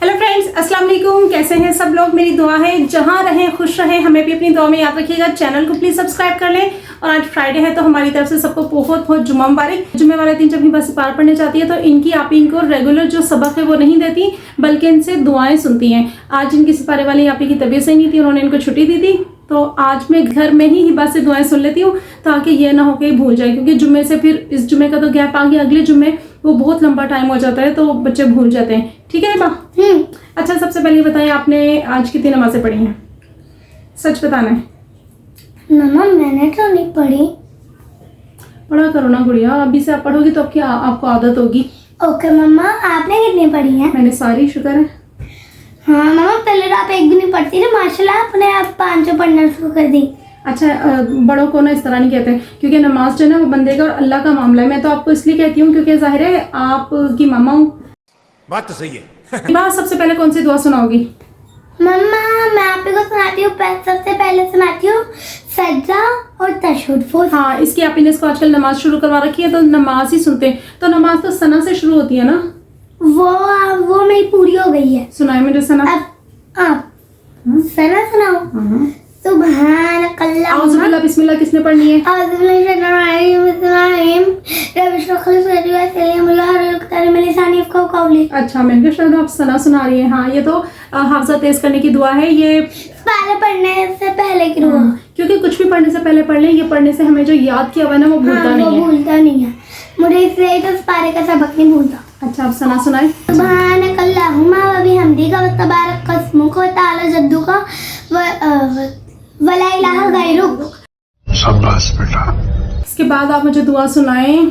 Hello friends, अस्सलाम वालेकुम। कैसे हैं सब लोग? मेरी दुआ है जहां रहें खुश रहें, हमें भी अपनी दुआ में याद रखिएगा। चैनल को प्लीज सब्सक्राइब कर लें। और आज फ्राइडे है तो हमारी तरफ से सबको बहुत बहुत जुम्मा मुबारक। जुम्मे वाले दिन जब भी बस पार पढ़ने जाती है तो इनकी आप इनको रेगुलर जो सबक है वो नहीं देती, बल्कि इनसे दुआएं सुनती हैं। आज इनकी सिपारे वाली आप की तबीयत सही नहीं थी, उन्होंने इनको छुट्टी दी थी, तो आज मैं घर में ही हिबा से दुआएं सुन लेती हूँ ताकि ये ना हो के भूल जाए, क्योंकि जुम्मे से फिर इस जुम्मे का तो गैप आ गया, अगले जुम्मे वो बहुत लंबा टाइम हो जाता है तो बच्चे भूल जाते हैं। ठीक है हिबा? अच्छा, सबसे पहले बताइए आपने आज कितनी नमाजें पढ़ी हैं? सच बताना है। मम्मा मैंने तो नहीं पढ़ी। पढ़ा करो ना गुड़िया, अभी से आप पढ़ोगी तो आपको आदत होगी। ओके मम्मा, आपने कितनी पढ़ी है? मैंने सारी, शुक्र है। हाँ मम्मा, पहले तो आप एक भी नहीं पढ़ती थी, माशाल्लाह आपने आप 5 पढ़ना शुरू कर दी। अच्छा, बड़ों को ना इस तरह नहीं कहते, क्योंकि नमाज जो है ना वो बंदे का और अल्लाह का मामला है। मैं तो आपको इसलिए कहती हूँ क्योंकि जाहिर है आपकी मामा हूँ। बात तो सही है। बात सबसे पहले कौन सी दुआ सुनाओगी? मम्मा मैं आप को सुनाती हूँ, सबसे पहले सुनाती हूँ सज्जा और तशहुद। हाँ, इसकी आप इसको आजकल नमाज शुरू करवा रखी है तो नमाज ही सुनते हैं। तो नमाज तो सना से शुरू होती है ना? वो मेरी पूरी हो गई है। सुनाए मुझे सना। अब आप सना सुनाओ। सुभानकल्लाह। आउज़ुबिल्लाह बिस्मिल्लाह किसने पढ़नी है? अच्छा, मैंने शायद आप सना सुना रही है। हाँ, ये तो हाफजा तेज करने की दुआ है। ये पहले पढ़ने से पहले की दुआ, क्योंकि कुछ भी पढ़ने से पहले पढ़ लें, ये पढ़ने से हमें जो याद किया हुआ है ना वो भूलता नहीं है। मुझे इसलिए तो पारे का सबक नहीं भूलता। अच्छा, आप सना सुनाए। सुभानकल्लाहुम्मा व बिहम्दिका व तबारक अस्मुका व तआला जद्दुका व ला इलाहा गैरुक। शाबाश बेटा। इसके बाद आप मुझे दुआ सुनाएं।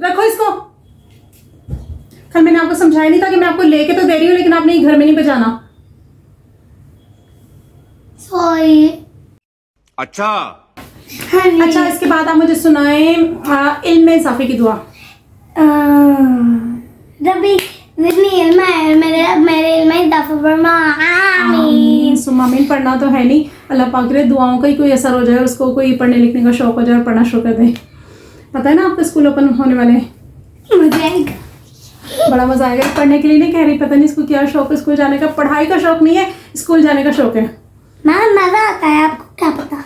रखो इसको। कल मैंने आपको समझाया नहीं था कि मैं आपको लेके तो दे रही हूँ, लेकिन आपने घर में नहीं बजाना। सॉरी। अच्छा अच्छा, इसके बाद आप मुझे सुनाएं इल्म में इजाफे की दुआ। रब्बी ज़िदनी इल्मा, मेरे इल्म में इजाफा फरमा। आमीन। सुम्मा आमीन। पढ़ना तो है नहीं, अल्लाह पाक करे दुआओं का ही कोई असर हो जाए, उसको कोई पढ़ने लिखने का शौक हो जाए और पढ़ना शुरू कर दे। पता है ना आपका स्कूल ओपन होने वाले हैं? मजा आएगा, बड़ा मजा आएगा। पढ़ने के लिए नहीं कह रही, पता नहीं इसको क्या शौक है स्कूल जाने का। पढ़ाई का शौक नहीं है, स्कूल जाने का शौक है। मजा आता है, आपको क्या पता।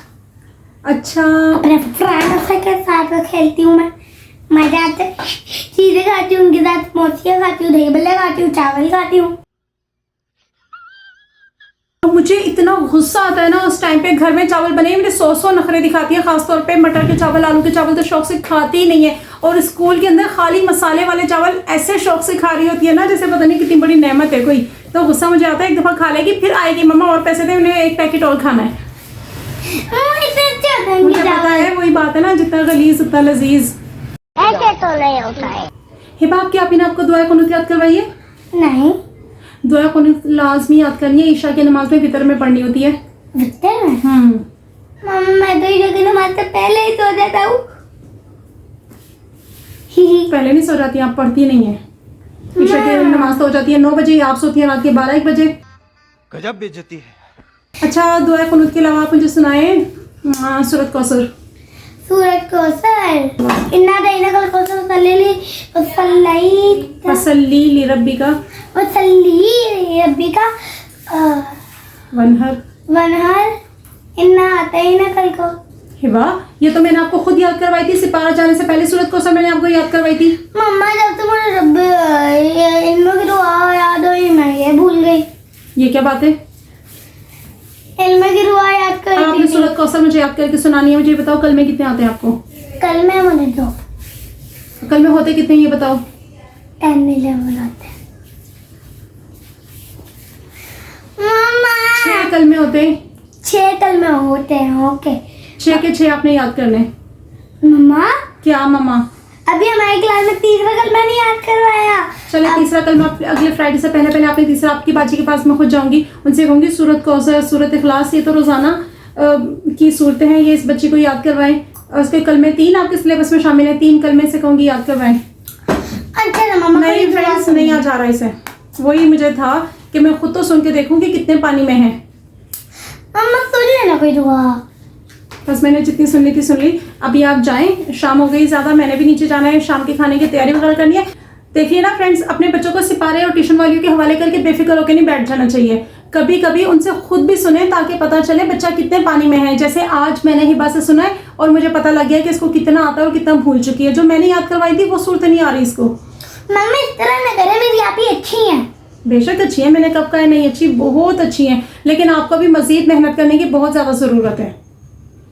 अच्छा, अपने फ्रेंड्स के साथ खेलती हूँ मैं, मजा आता है। चीजें खाती हूँ उनके साथ, मोचियाँ खाती हूँ, दही बल्ले खाती हूँ, चावल खाती हूँ। मुझे इतना गुस्सा आता है ना उस टाइम पे। घर में चावल बने, मेरे 100 नखरे दिखाती है, खासतौर पे मटर के चावल, आलू के चावल तो शौक से खाती ही नहीं है। और स्कूल के अंदर खाली मसाले वाले चावल ऐसे शौक से खा रही होती है ना जैसे पता नहीं कितनी बड़ी नेमत है कोई। तो गुस्सा मुझे आता है। एक दफा खा लेगी, फिर आएगी मम्मा और पैसे दे, उन्हें एक पैकेट और खाना है। मुझे पता है, वही बात है ना, जितना गलीज उतना लजीज। ऐसे तो नहीं होता है। हिबा, आपकी आपी ने आपको दुआ कुनूत याद करवाई है? नहीं। दुआ कुनूत लाजमी याद करनी है, ईशा की नमाज में वितर में पढ़नी होती है। वितर में? मम्मा मैं तो ईशा की नमाज से पहले ही सो जाता हूँ। पहले नहीं सो जाती, आप पढ़ती नहीं है। ईशा की नमाज तो हो जाती है 9 बजे, आप सोती है रात के 12-1 बजे। गजब बेइज्जती है। अच्छा, दुआ कुनूत के अलावा आप मुझे सुनाए सूरत कौसर। सूरत कौसर, इन्ना देना कल कौसर फसल्ली लिरब्बिका वनहर इन्ना अतैना कल को। हिबा, ये तो मैंने आपको खुद याद करवाई थी, सिपारा जाने से पहले सूरत कौसर मैंने आपको याद करवाई थी। मम्मा जब तुम मुझे रब्बी इल्म की दुआ याद हुई, मैं ये भूल गई। ये क्या बात है? इल्म की दुआ याद कर आपने सूरत कौसर मुझे याद करके सुनानी है। मुझे बताओ कल में कितने आते हैं आपको? कल में मुझे 2। कल में होते कितने ये बताओ? 10-11 होते हैं। मम्मा 6 कल में होते हैं। 6 कल में होते हैं। ओके, 6 के 6 आपने याद करने। मम्मा क्या मम्मा? अभी हमारी क्लास में तीसरा कलमा नहीं याद करवाया। चले, तीसरा कलमा अगले फ्राइडे से पहले आपने तीसरा, आपकी बाजी के पास मैं खुद जाऊंगी, उनसे कहूंगी सूरत कौसर, सूरत इखलास, ये तो रोजाना की सूरतें हैं, ये इस बच्ची को याद करवाएं। और उसके कलमे 3 आपके सिलेबस में शामिल है, 3 कलमे से कहूंगी याद करवाएं। अच्छा ना मम्मा, नहीं फ्रेंड्स, नहीं आ जा रहा इसे। वही मुझे था कि मैं खुद तो सुन के देखूं कि कितने पानी में है। मम्मा सुन लेना कोई दुआ। बस मैंने जितनी सुननी थी सुन ली। अभी आप जाएं, शाम हो गई ज़्यादा, मैंने भी नीचे जाना है, शाम के खाने की तैयारी वगैरह करनी है। देखिए ना फ्रेंड्स, अपने बच्चों को सिपारे और ट्यूशन वालियों के हवाले करके बेफिक्र होकर नहीं बैठ जाना चाहिए। कभी कभी उनसे खुद भी सुने ताकि पता चले बच्चा कितने पानी में है। जैसे आज मैंने हिबा से सुना है और मुझे पता लग गया कि इसको कितना आता है और कितना भूल चुकी है। जो मैंने याद करवाई थी वो सूरत नहीं आ रही इसको। मम्मी इस तरह न करे, मेरी आप ही अच्छी हैं। बेशक अच्छी है, मैंने कब कहा नहीं अच्छी, बहुत अच्छी है, लेकिन आपको भी मजीद मेहनत करने की बहुत ज़्यादा ज़रूरत है।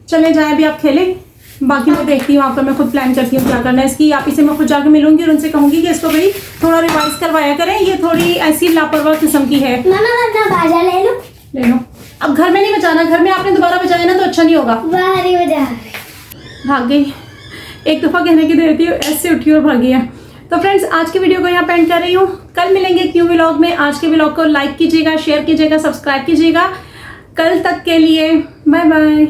चले जाए अभी आप खेलें, बाकी मैं देखती हूँ आपका, मैं खुद प्लान करती हूँ क्या करना है इसकी। आप इसे मैं खुद जाकर मिलूंगी और उनसे कहूँगी कि इसको भाई थोड़ा रिवाइज करवाया करें, ये थोड़ी ऐसी लापरवाह किस्म की है। मामा अपना बाजा ले लो। अब घर में नहीं बजाना, घर में आपने दोबारा बजाया ना तो अच्छा नहीं होगा। बाहर ही बजा। भाग गई, एक दफ़ा कहने की देर थी, ऐसे उठी और भागी है। तो फ्रेंड्स आज की वीडियो को यहाँ पेंड कर रही हूँ, कल मिलेंगे एक न्यू व्लॉग में। आज के व्लॉग को लाइक कीजिएगा, शेयर कीजिएगा, सब्सक्राइब कीजिएगा। कल तक के लिए बाय बाय।